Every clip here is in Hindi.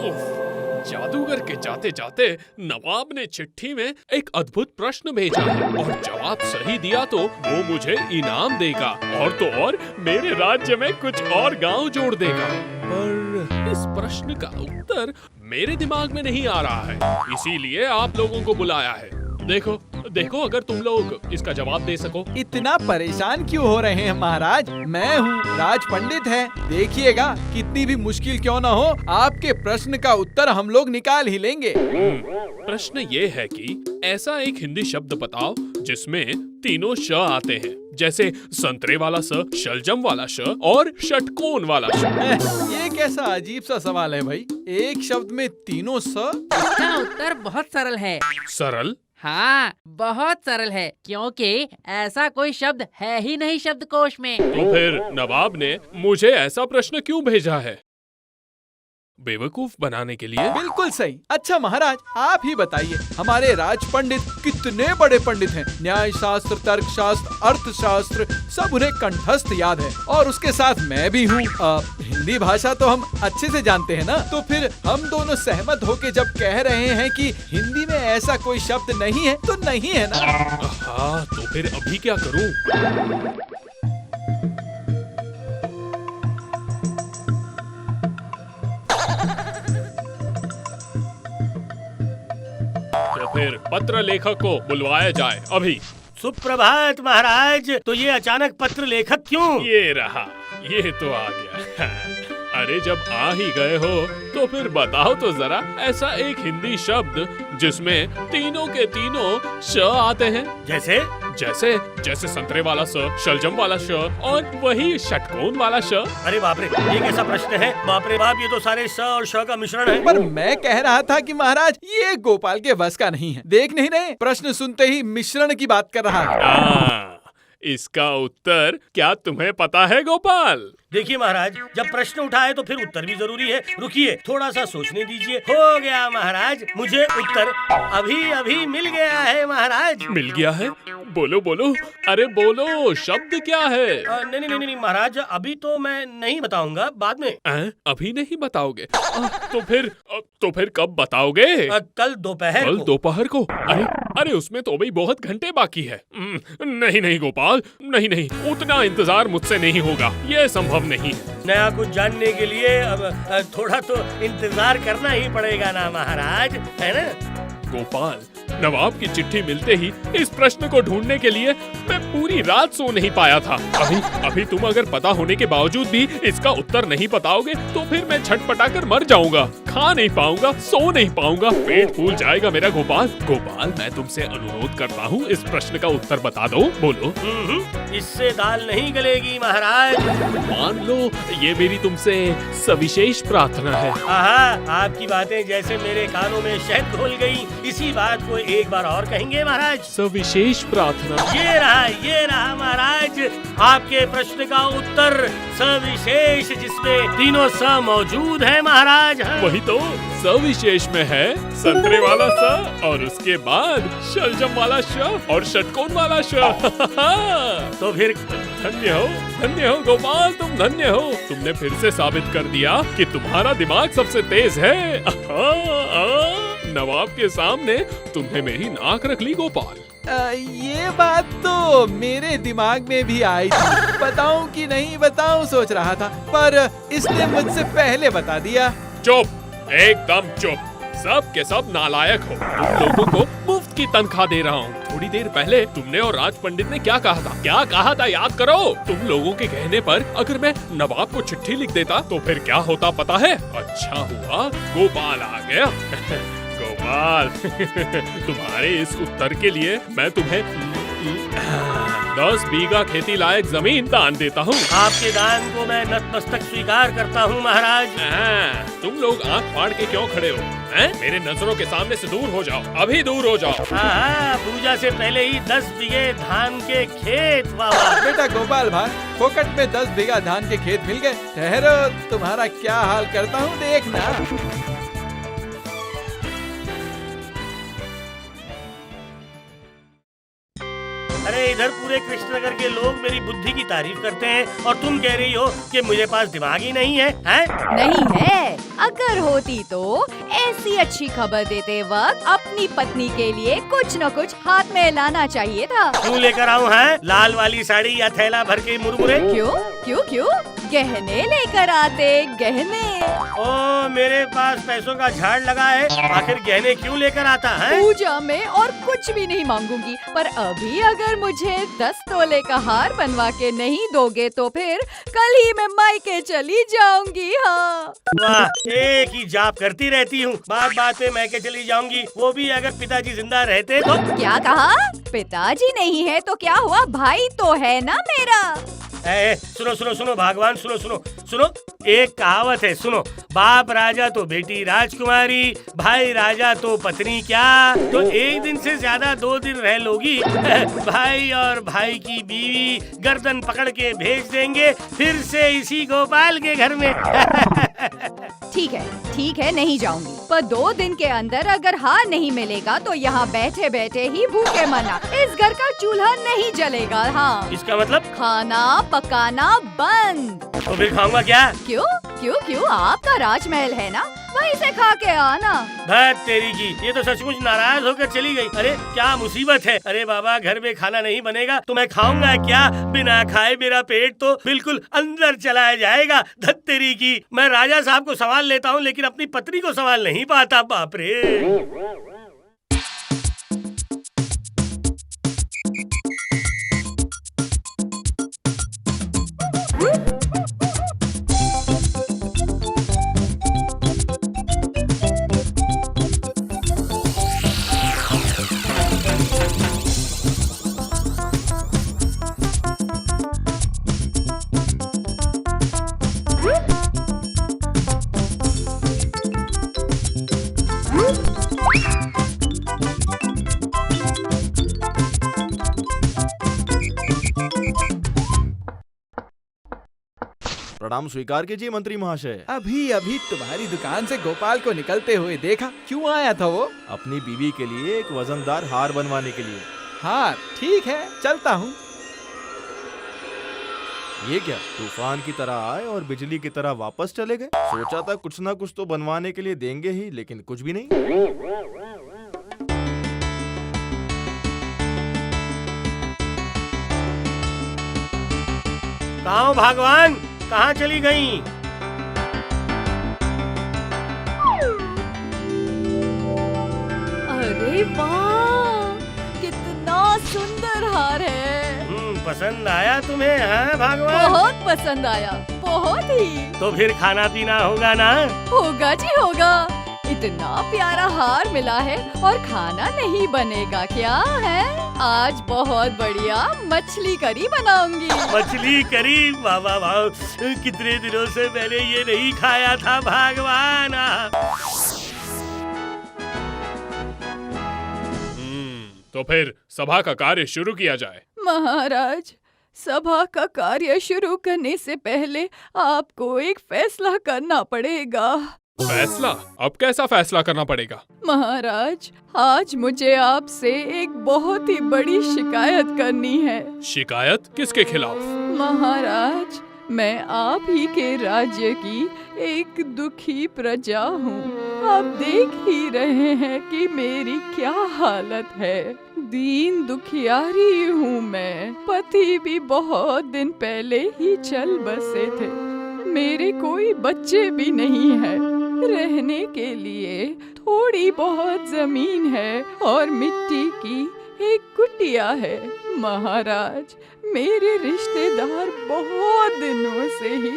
जादूगर के जाते जाते नवाब ने चिट्ठी में एक अद्भुत प्रश्न भेजा है और जवाब सही दिया तो वो मुझे इनाम देगा और तो और मेरे राज्य में कुछ और गांव जोड़ देगा। पर इस प्रश्न का उत्तर मेरे दिमाग में नहीं आ रहा है, इसीलिए आप लोगों को बुलाया है। देखो देखो अगर तुम लोग इसका जवाब दे सको। इतना परेशान क्यों हो रहे हैं महाराज? मैं हूँ, राज पंडित है। देखिएगा कितनी भी मुश्किल क्यों ना हो, आपके प्रश्न का उत्तर हम लोग निकाल ही लेंगे। प्रश्न ये है कि ऐसा एक हिंदी शब्द बताओ जिसमें तीनों श आते हैं, जैसे संतरे वाला स, शलजम वाला श और षटकोण वाला श। ये कैसा अजीब सा सवाल है भाई, एक शब्द में तीनों स? इसका उत्तर बहुत सरल है। सरल? हाँ, बहुत सरल है, क्योंकि ऐसा कोई शब्द है ही नहीं शब्दकोश में। तो फिर नवाब ने मुझे ऐसा प्रश्न क्यों भेजा है? बेवकूफ बनाने के लिए? बिल्कुल सही। अच्छा महाराज, आप ही बताइए, हमारे राज पंडित कितने बड़े पंडित हैं। न्याय शास्त्र, तर्क शास्त्र, अर्थशास्त्र सब उन्हें कंठस्थ याद है और उसके साथ मैं भी हूँ। हिंदी भाषा तो हम अच्छे से जानते हैं ना, तो फिर हम दोनों सहमत होके जब कह रहे हैं कि हिंदी में ऐसा कोई शब्द नहीं है तो नहीं है ना। हाँ, तो फिर अभी क्या करूँ? तो फिर पत्र लेखक को बुलवाया जाए अभी। सुप्रभात महाराज। तो ये अचानक पत्र लेखक क्यों? ये रहा, ये तो आ गया। अरे जब आ ही गए हो तो फिर बताओ तो जरा ऐसा एक हिंदी शब्द जिसमें तीनों के तीनों श आते हैं। जैसे? जैसे संतरे वाला स, शलजम वाला श और वही षटकोण वाला श। अरे बाप रे, ये कैसा प्रश्न है? बाप रे बाप, ये तो सारे स और श का मिश्रण है। पर मैं कह रहा था कि महाराज ये गोपाल के बस का नहीं है। देख नहीं रहे, प्रश्न सुनते ही मिश्रण की बात कर रहा है। इसका उत्तर क्या तुम्हें पता है गोपाल? देखिए महाराज, जब प्रश्न उठा है तो फिर उत्तर भी जरूरी है। रुकिए, थोड़ा सा सोचने दीजिए। हो गया महाराज, मुझे उत्तर अभी अभी मिल गया है महाराज। मिल गया है? बोलो बोलो, अरे बोलो, शब्द क्या है? नहीं महाराज, अभी तो मैं नहीं बताऊंगा, बाद में। अभी नहीं बताओगे? तो फिर कब बताओगे? कल दोपहर। कल दोपहर को? अरे उसमें तो अभी बहुत घंटे बाकी है। नहीं गोपाल, नहीं, उतना इंतजार मुझसे नहीं होगा, ये संभव नहीं है। नया कुछ जानने के लिए अब थोड़ा तो इंतजार करना ही पड़ेगा ना महाराज, है ना? गोपाल, नवाब की चिट्ठी मिलते ही इस प्रश्न को ढूंढने के लिए मैं पूरी रात सो नहीं पाया था। अभी तुम अगर पता होने के बावजूद भी इसका उत्तर नहीं बताओगे तो फिर मैं छटपटाकर मर जाऊंगा, खा नहीं पाऊंगा, सो नहीं पाऊंगा, पेट फूल जाएगा मेरा। गोपाल, मैं तुमसे अनुरोध करता हूँ, इस प्रश्न का उत्तर बता दो। बोलो। इससे दाल नहीं गलेगी महाराज। मान लो ये मेरी तुमसे सविशेष प्रार्थना है। आपकी बातें जैसे मेरे कानों में शहद घोल गई। इसी बात को एक बार और कहेंगे महाराज? सविशेष प्रार्थना। ये रहा महाराज, आपके प्रश्न का उत्तर सविशेष, जिसमें तीनों स मौजूद है महाराज। वही तो, सविशेष में है संतरे वाला स और उसके बाद शलजम वाला श और षटकोण वाला श। तो फिर धन्य हो गोपाल, तुम धन्य हो। तुमने फिर से साबित कर दिया कि तुम्हारा दिमाग सबसे तेज है। नवाब के सामने तुमने मेरी नाक रख ली गोपाल। ये बात तो मेरे दिमाग में भी आई थी, बताऊं कि नहीं बताऊं सोच रहा था, पर इसने मुझसे पहले बता दिया। चुप, एकदम चुप, सब के सब नालायक हो। तुम लोगों को मुफ्त की तनख्वाह दे रहा हूँ। थोड़ी देर पहले तुमने और राज पंडित ने क्या कहा था याद करो। तुम लोगों के कहने पर अगर मैं नवाब को चिट्ठी लिख देता तो फिर क्या होता पता है? अच्छा हुआ गोपाल आ गया। गोपाल, तुम्हारे इस उत्तर के लिए मैं तुम्हें 10 बीघा खेती लायक जमीन दान देता हूँ। आपके दान को मैं नतमस्तक स्वीकार करता हूँ महाराज। तुम लोग आंख फाड़ के क्यों खड़े हो? मेरे नजरों के सामने से दूर हो जाओ, अभी दूर हो जाओ। पूजा से पहले ही 10 बीघे धान के खेत। वाह बेटा गोपाल भाई, फोकट में 10 बीघा धान के खेत मिल गए। ठहरो, तुम्हारा क्या हाल करता हूँ देखना। अरे इधर पूरे कृष्णनगर के लोग मेरी बुद्धि की तारीफ करते हैं और तुम कह रही हो कि मुझे पास दिमाग ही नहीं है, हैं? नहीं है, अगर होती तो ऐसी अच्छी खबर देते वक्त अपनी पत्नी के लिए कुछ न कुछ हाथ में लाना चाहिए था। क्यों लेकर आऊँ है? लाल वाली साड़ी या थैला भर के मुरमुरे? क्यों क्यों क्यों? गहने लेकर आते, गहने। ओ, मेरे पास पैसों का झाड़ लगा है, आखिर गहने क्यों लेकर आता है? पूजा में और कुछ भी नहीं मांगूंगी, पर अभी अगर मुझे 10 तोले का हार बनवा के नहीं दोगे तो फिर कल ही मैं मायके चली जाऊंगी। हाँ। वाह, एक ही जाप करती रहती हूँ, बात बात पे मायके चली जाऊंगी, वो भी अगर पिताजी जिंदा रहते तो। क्या कहा? पिताजी नहीं है तो क्या हुआ, भाई तो है ना मेरा। सुनो सुनो सुनो भगवान, सुनो सुनो सुनो, एक कहावत है, सुनो। बाप राजा तो बेटी राजकुमारी, भाई राजा तो पत्नी क्या। तो एक दिन से ज्यादा 2 दिन रह लोगी, भाई और भाई की बीवी गर्दन पकड़ के भेज देंगे फिर से इसी गोपाल के घर में। ठीक है नहीं जाऊंगी, पर 2 दिन के अंदर अगर हार नहीं मिलेगा तो यहाँ बैठे बैठे ही भूखे मरना। इस घर का चूल्हा नहीं जलेगा। हाँ। इसका मतलब? खाना पकाना बंद। तो फिर खाऊंगा क्या? क्यों क्यों क्यों? आपका राजमहल है ना, वहीं से खा के आना। भैत तेरी की, ये तो सचमुच नाराज होकर चली गई। अरे क्या मुसीबत है। अरे बाबा, घर में खाना नहीं बनेगा तो मैं खाऊंगा क्या? बिना खाए मेरा पेट तो बिल्कुल अंदर चला जाएगा। धत तेरी की, मैं राजा साहब को संभाल लेता हूँ लेकिन अपनी पत्नी को संभाल नहीं पाता। बाप रे। प्रणाम स्वीकार कीजिए मंत्री महाशय। अभी अभी तुम्हारी दुकान से गोपाल को निकलते हुए देखा। क्यों आया था वो? अपनी बीवी के लिए एक वजनदार हार बनवाने के लिए। हार? ठीक है, चलता हूँ। ये क्या, तूफान की तरह आए और बिजली की तरह वापस चले गए। सोचा था कुछ ना कुछ तो बनवाने के लिए देंगे ही, लेकिन कुछ भी नहीं। कहाँ हो भगवान, कहाँ चली गई? अरे वाह, कितना सुंदर हार है। पसंद आया तुम्हें? हाँ भगवान, बहुत पसंद आया, बहुत ही। तो फिर खाना पीना होगा ना? होगा जी होगा। इतना प्यारा हार मिला है और खाना नहीं बनेगा क्या है? आज बहुत बढ़िया मछली करी बनाऊंगी। मछली करी? वाह वाह वाह, कितने दिनों से मैंने ये नहीं खाया था भगवान। तो फिर सभा का कार्य शुरू किया जाए। महाराज, सभा का कार्य शुरू करने से पहले आपको एक फैसला करना पड़ेगा। फैसला? अब कैसा फैसला करना पड़ेगा? महाराज, आज मुझे आपसे एक बहुत ही बड़ी शिकायत करनी है। शिकायत? किसके खिलाफ? महाराज, मैं आप ही के राज्य की एक दुखी प्रजा हूँ। आप देख ही रहे हैं कि मेरी क्या हालत है। दीन दुखियारी हूँ मैं। पति भी बहुत दिन पहले ही चल बसे थे। मेरे कोई बच्चे भी नहीं है। रहने के लिए थोड़ी बहुत जमीन है और मिट्टी की एक कुटिया है। महाराज, मेरे रिश्तेदार बहुत दिनों से ही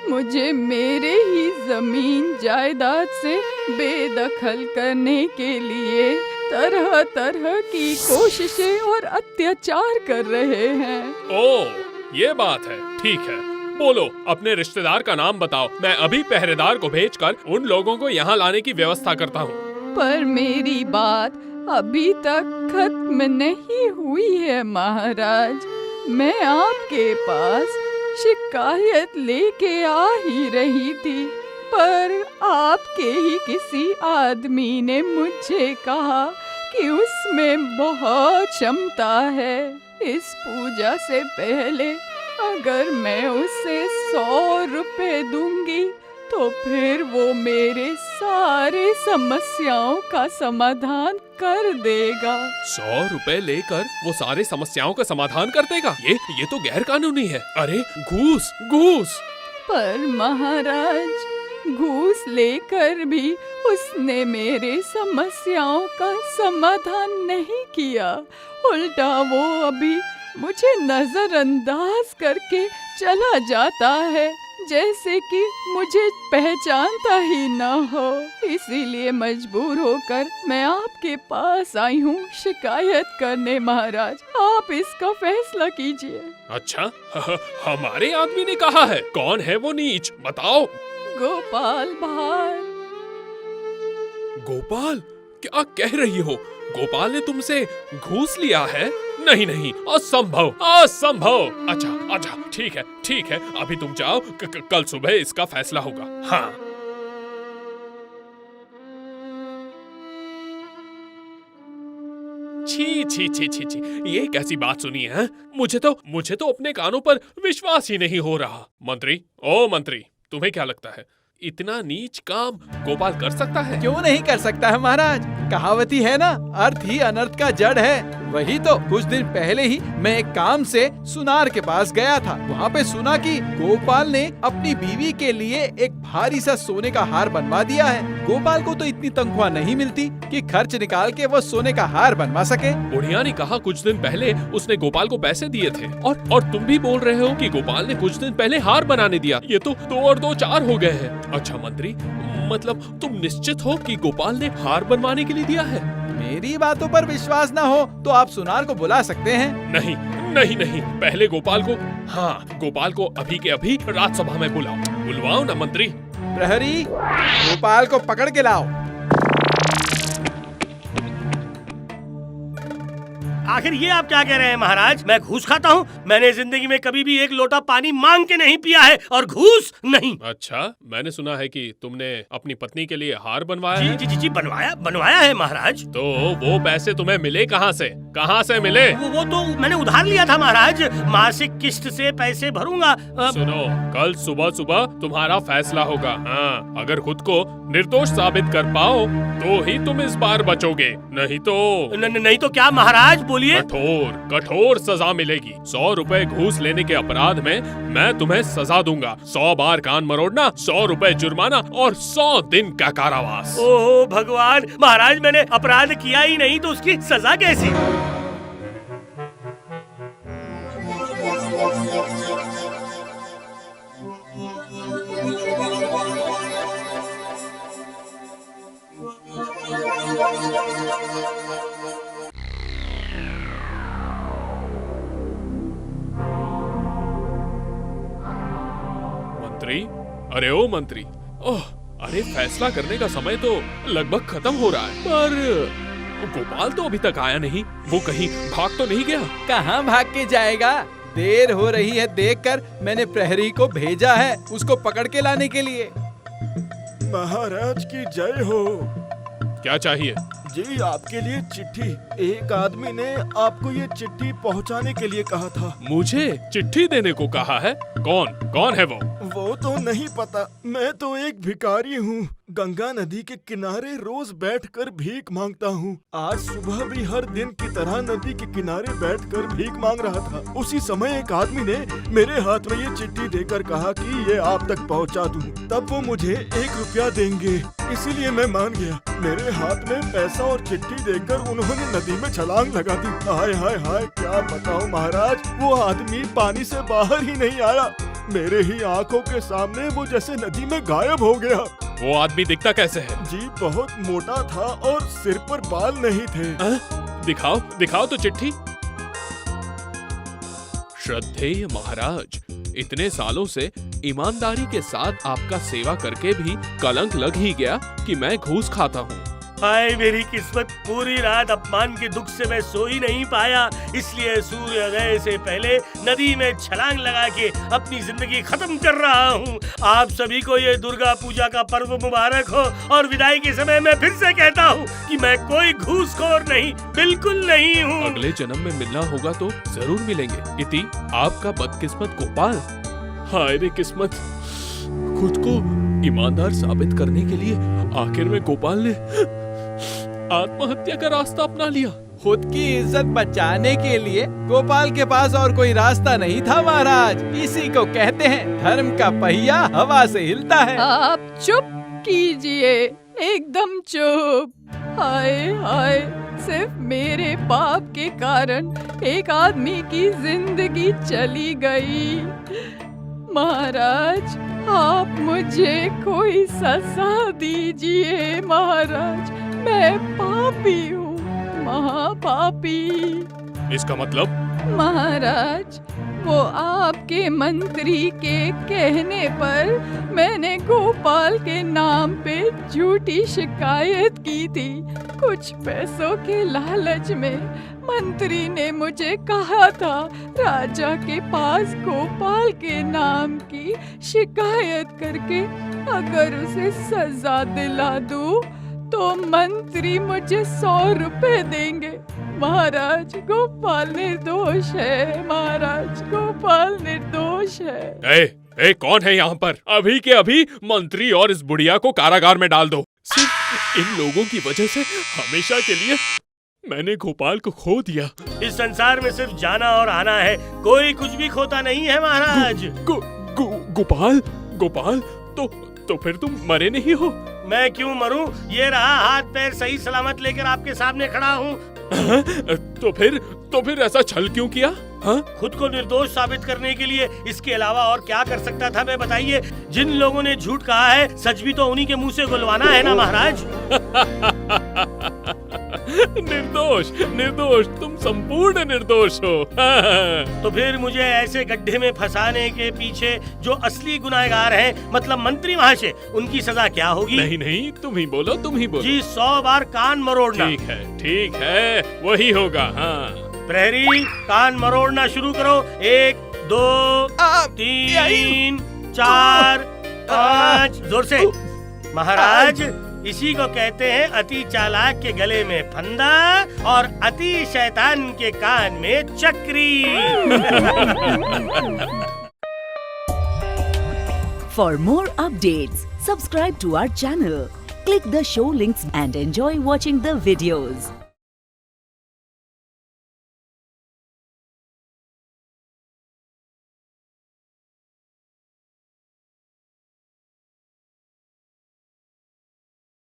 मुझे मेरे ही जमीन जायदाद से बेदखल करने के लिए तरह तरह की कोशिशें और अत्याचार कर रहे हैं। ओह, ये बात है। ठीक है, बोलो, अपने रिश्तेदार का नाम बताओ। मैं अभी पहरेदार को भेजकर उन लोगों को यहाँ लाने की व्यवस्था करता हूँ। पर मेरी बात अभी तक खत्म नहीं हुई है महाराज। मैं आपके पास शिकायत लेके आ ही रही थी, पर आपके ही किसी आदमी ने मुझे कहा कि उसमें बहुत क्षमता है। इस पूजा से पहले अगर मैं उसे 100 रुपए दूंगी तो फिर वो मेरे सारे समस्याओं का समाधान कर देगा। 100 रुपए लेकर वो सारे समस्याओं का समाधान कर देगा? ये तो गैर कानूनी है। अरे घूस घूस। पर महाराज, घूस लेकर भी उसने मेरे समस्याओं का समाधान नहीं किया। उल्टा वो अभी मुझे नजरअंदाज करके चला जाता है, जैसे कि मुझे पहचानता ही न हो। इसीलिए मजबूर होकर मैं आपके पास आई हूँ शिकायत करने। महाराज, आप इसका फैसला कीजिए। अच्छा, हमारे आदमी ने कहा है? कौन है वो नीच, बताओ। गोपाल भार। गोपाल? क्या कह रही हो? गोपाल ने तुमसे घूस लिया है? नहीं नहीं, असंभव असंभव। अच्छा ठीक है, अभी तुम जाओ, कल सुबह इसका फैसला होगा। हाँ। छी, ये कैसी बात सुनी है? मुझे तो अपने कानों पर विश्वास ही नहीं हो रहा। मंत्री, तुम्हें क्या लगता है इतना नीच काम गोपाल कर सकता है? क्यों नहीं कर सकता है महाराज? कहावती है ना, अर्थ ही अनर्थ का जड़ है। वही तो कुछ दिन पहले ही मैं एक काम से सुनार के पास गया था। वहाँ पे सुना कि गोपाल ने अपनी बीवी के लिए एक भारी सा सोने का हार बनवा दिया है। गोपाल को तो इतनी तनख्वाह नहीं मिलती कि खर्च निकाल के वो सोने का हार बनवा सके। बुढ़िया ने कहा कुछ दिन पहले उसने गोपाल को पैसे दिए थे, और तुम भी बोल रहे हो कि गोपाल ने कुछ दिन पहले हार बनाने दिया। ये तो 2 और 2 4 हो गए हैं। अच्छा मंत्री, मतलब तुम निश्चित हो कि गोपाल ने हार बनवाने के लिए दिया है? मेरी बातों पर विश्वास न हो तो आप सुनार को बुला सकते हैं। नहीं, पहले गोपाल को अभी के अभी राज्यसभा में बुलवाओ ना मंत्री। प्रहरी, गोपाल को पकड़ के लाओ। आखिर ये आप क्या कह रहे हैं महाराज? मैं घूस खाता हूँ? मैंने जिंदगी में कभी भी एक लोटा पानी मांग के नहीं पिया है, और घूस नहीं। अच्छा, मैंने सुना है कि तुमने अपनी पत्नी के लिए हार बनवाया है? जी बनवाया है महाराज। तो वो पैसे तुम्हें मिले कहाँ से मिले? वो तो मैंने उधार लिया था महाराज। मासिक किस्त से पैसे भरूंगा। सुनो, कल सुबह तुम्हारा फैसला होगा। हाँ, अगर खुद को निर्दोष साबित कर पाओ तो ही तुम इस बार बचोगे, नहीं तो क्या महाराज? बोलिए। कठोर सजा मिलेगी। 100 रुपए घूस लेने के अपराध में मैं तुम्हें सजा दूंगा। 100 बार कान मरोड़ना, 100 रुपए जुर्माना और 100 दिन का कारावास। ओह भगवान, महाराज मैंने अपराध किया ही नहीं तो उसकी सजा कैसी? मंत्री, अरे फैसला करने का समय तो लगभग खत्म हो रहा है, पर गोपाल तो अभी तक आया नहीं। वो कहीं भाग तो नहीं गया? कहाँ भाग के जाएगा? देर हो रही है देखकर मैंने प्रहरी को भेजा है उसको पकड़ के लाने के लिए। महाराज की जय हो। क्या चाहिए? जी, आपके लिए चिट्ठी। एक आदमी ने आपको ये चिट्ठी पहुंचाने के लिए कहा था। मुझे चिट्ठी देने को कहा है? कौन है वो? वो तो नहीं पता। मैं तो एक भिखारी हूँ। गंगा नदी के किनारे रोज बैठकर भीख मांगता हूँ। आज सुबह भी हर दिन की तरह नदी के किनारे बैठकर भीख मांग रहा था। उसी समय एक आदमी ने मेरे हाथ में ये चिट्ठी देकर कहा कि ये आप तक पहुँचा दूँ, तब वो मुझे 1 रुपया देंगे। इसीलिए मैं मान गया। मेरे हाथ में पैसा और चिट्ठी देकर उन्होंने नदी में छलांग लगा दी। हाय हाय हाय, क्या बताऊं महाराज, वो आदमी पानी से बाहर ही नहीं आया। मेरे ही आंखों के सामने वो जैसे नदी में गायब हो गया। वो आदमी दिखता कैसे है? जी, बहुत मोटा था और सिर पर बाल नहीं थे। दिखाओ तो चिट्ठी। श्रद्धेय महाराज, इतने सालों से ईमानदारी के साथ आपका सेवा करके भी कलंक लग ही गया कि मैं घूस खाता हूँ। हाय मेरी किस्मत, पूरी रात अपमान के दुख से मैं सो ही नहीं पाया। इसलिए सूर्योदय से पहले नदी में छलांग लगा के अपनी जिंदगी खत्म कर रहा हूँ। आप सभी को ये दुर्गा पूजा का पर्व मुबारक हो। और विदाई के समय मैं फिर से कहता हूँ कि मैं कोई घूसखोर नहीं, बिल्कुल नहीं हूँ। अगले जन्म में मिलना होगा तो जरूर मिलेंगे। आपका बदकिस्मत गोपाल। हाय रे किस्मत, खुद को ईमानदार साबित करने के लिए आखिर में गोपाल ने आत्महत्या का रास्ता अपना लिया। खुद की इज्जत बचाने के लिए गोपाल के पास और कोई रास्ता नहीं था महाराज। इसी को कहते हैं धर्म का पहिया हवा से हिलता है। आप चुप कीजिए, एकदम चुप। हाय हाय, सिर्फ मेरे पाप के कारण एक आदमी की जिंदगी चली गई। महाराज, आप मुझे कोई सजा दीजिए महाराज, मैं पापी हूँ, महापापी। इसका मतलब? महाराज, वो आपके मंत्री के कहने पर मैंने गोपाल के नाम पे झूठी शिकायत की थी। कुछ पैसों के लालच में मंत्री ने मुझे कहा था राजा के पास गोपाल के नाम की शिकायत करके अगर उसे सजा दिला दूं तो मंत्री मुझे 100 रुपए देंगे। महाराज, गोपाल निर्दोष है। महाराज, गोपाल निर्दोष है। ए, कौन है यहाँ पर? अभी के अभी मंत्री और इस बुढ़िया को कारागार में डाल दो। सिर्फ इन लोगों की वजह से हमेशा के लिए मैंने गोपाल को खो दिया। इस संसार में सिर्फ जाना और आना है, कोई कुछ भी खोता नहीं है महाराज। गोपाल, गोपाल, तो फिर तुम मरे नहीं हो? मैं क्यों मरूं? ये रहा हाथ पैर सही सलामत लेकर आपके सामने खड़ा हूँ। तो फिर ऐसा छल क्यों किया? हाँ? खुद को निर्दोष साबित करने के लिए। इसके अलावा और क्या कर सकता था मैं, बताइए? जिन लोगों ने झूठ कहा है सच भी तो उन्हीं के मुंह से गुलवाना है ना महाराज। निर्दोष, निर्दोष, तुम संपूर्ण निर्दोष हो। तो फिर मुझे ऐसे गड्ढे में फंसाने के पीछे जो असली गुनाहगार हैं, मतलब मंत्री महाशय, उनकी सजा क्या होगी? नहीं, तुम ही बोलो, तुम ही बोलो। जी, 100 बार कान मरोड़ना। ठीक है, वही होगा। हाँ। प्रहरी, कान मरोड़ना शुरू करो। 1 2 3 4 5, जोर से। महाराज, इसी को कहते हैं अति चालाक के गले में फंदा और अति शैतान के कान में चक्री। For more updates, subscribe to our channel, click the show links and enjoy watching the videos.